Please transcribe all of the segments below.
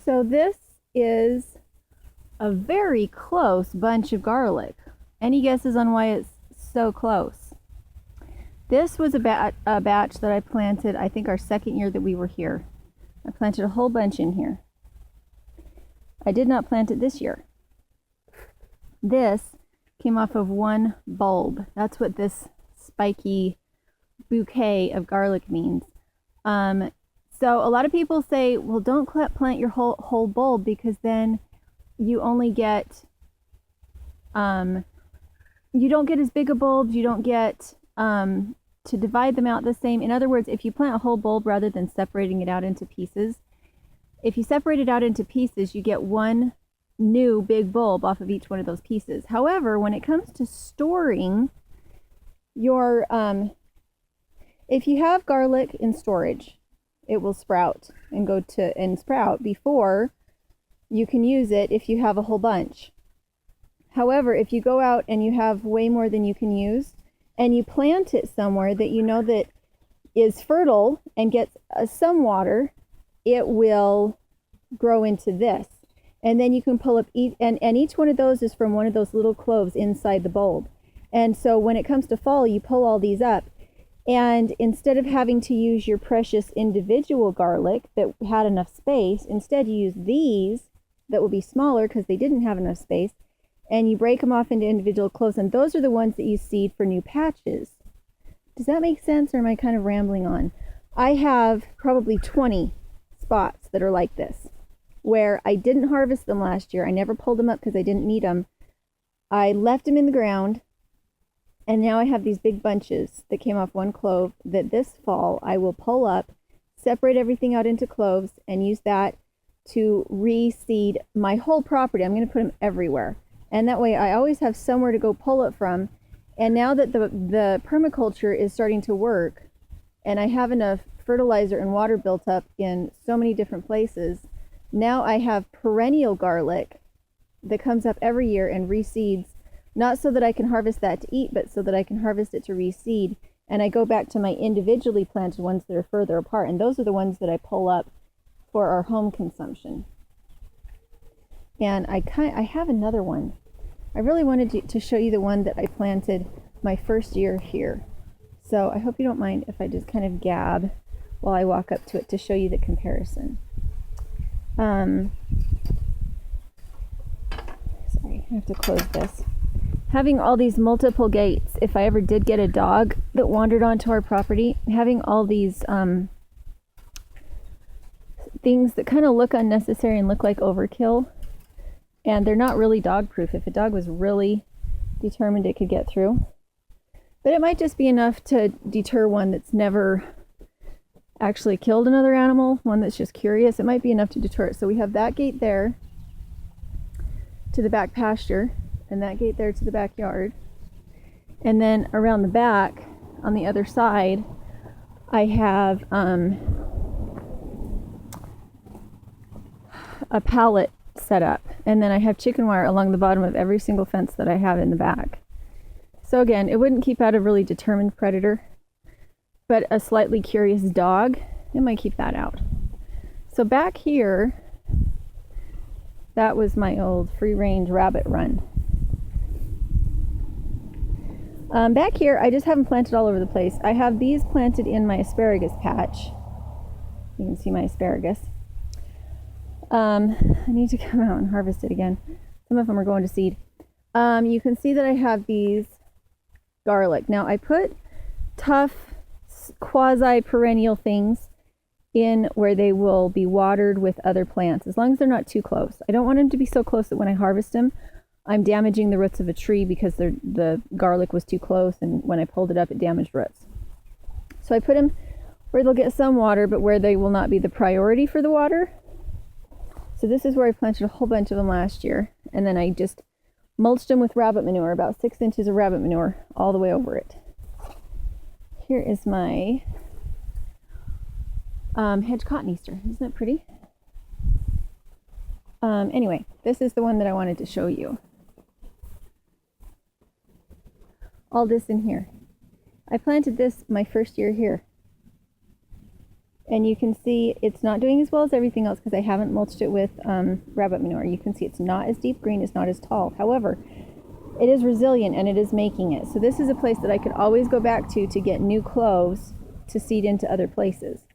So this is a very close bunch of garlic. Any guesses on why it's so close? This was a batch that I planted, I think our second year that we were here. I planted a whole bunch in here. I did not plant it this year. This came off of one bulb. That's what this spiky bouquet of garlic means. So a lot of people say, well, don't plant your whole bulb, because then you only get, you don't get as big a bulbs, you don't get to divide them out the same. In other words, if you plant a whole bulb rather than separating it out into pieces, if you separate it out into pieces, you get one new big bulb off of each one of those pieces. However, when it comes to storing your, if you have garlic in storage, it will sprout and sprout before you can use it if you have a whole bunch. However, if you go out and you have way more than you can use, and you plant it somewhere that you know that is fertile and gets some water, it will grow into this. And then you can pull up and each one of those is from one of those little cloves inside the bulb. And so when it comes to fall, you pull all these up, and instead of having to use your precious individual garlic that had enough space, instead you use these that will be smaller because they didn't have enough space, and you break them off into individual cloves, and those are the ones that you seed for new patches. Does that make sense, or am I kind of rambling on? I have probably 20 spots that are like this, where I didn't harvest them last year. I never pulled them up because I didn't need them. I left them in the ground, and now I have these big bunches that came off one clove that this fall I will pull up, separate everything out into cloves, and use that to reseed my whole property. I'm going to put them everywhere. And that way I always have somewhere to go pull it from. And now that the permaculture is starting to work, and I have enough fertilizer and water built up in so many different places, now I have perennial garlic that comes up every year and reseeds, not so that I can harvest that to eat, but so that I can harvest it to reseed. And I go back to my individually planted ones that are further apart, and those are the ones that I pull up for our home consumption. And I have another one. I really wanted to show you the one that I planted my first year here. So I hope you don't mind if I just kind of gab while I walk up to it to show you the comparison. Sorry, I have to close this. Having all these multiple gates, if I ever did get a dog that wandered onto our property, having all these things that kind of look unnecessary and look like overkill, and they're not really dog proof. If a dog was really determined, it could get through. But it might just be enough to deter one that's never actually killed another animal, one that's just curious. It might be enough to deter it. So we have that gate there to the back pasture, and that gate there to the backyard. And then around the back, on the other side, I have a pallet set up. And then I have chicken wire along the bottom of every single fence that I have in the back. So again, it wouldn't keep out a really determined predator, but a slightly curious dog, it might keep that out. So back here, that was my old free-range rabbit run. Back here, I just haven't planted all over the place. I have these planted in my asparagus patch. You can see my asparagus. I need to come out and harvest it again. Some of them are going to seed. You can see that I have these garlic. Now I put tough quasi-perennial things in where they will be watered with other plants, as long as they're not too close. I don't want them to be so close that when I harvest them, I'm damaging the roots of a tree because the garlic was too close, and when I pulled it up, it damaged roots. So I put them where they'll get some water, but where they will not be the priority for the water. So this is where I planted a whole bunch of them last year, and then I just mulched them with rabbit manure, about 6 inches of rabbit manure all the way over it. Here is my hedge cotoneaster. Isn't it pretty? Anyway, this is the one that I wanted to show you. All this in here. I planted this my first year here. And you can see it's not doing as well as everything else because I haven't mulched it with rabbit manure. You can see it's not as deep green, it's not as tall. However, it is resilient and it is making it. So this is a place that I could always go back to get new cloves to seed into other places.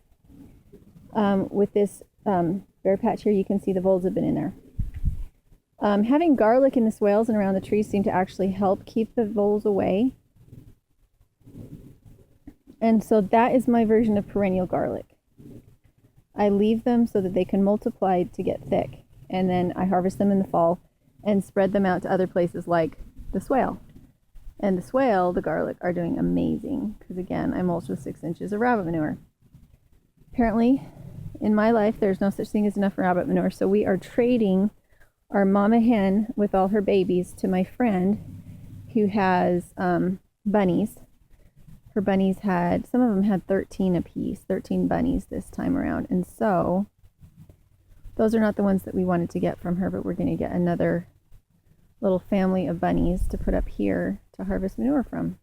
With this bare patch here, you can see the voles have been in there. Having garlic in the swales and around the trees seem to actually help keep the voles away. And so that is my version of perennial garlic. I leave them so that they can multiply to get thick, and then I harvest them in the fall and spread them out to other places like the swale. And the swale, the garlic, are doing amazing because, again, I mulched with 6 inches of rabbit manure. Apparently, in my life, there's no such thing as enough rabbit manure, so we are trading our mama hen with all her babies to my friend who has bunnies. Her bunnies had, some of them had 13 apiece, 13 bunnies this time around. And so those are not the ones that we wanted to get from her, but we're going to get another little family of bunnies to put up here to harvest manure from.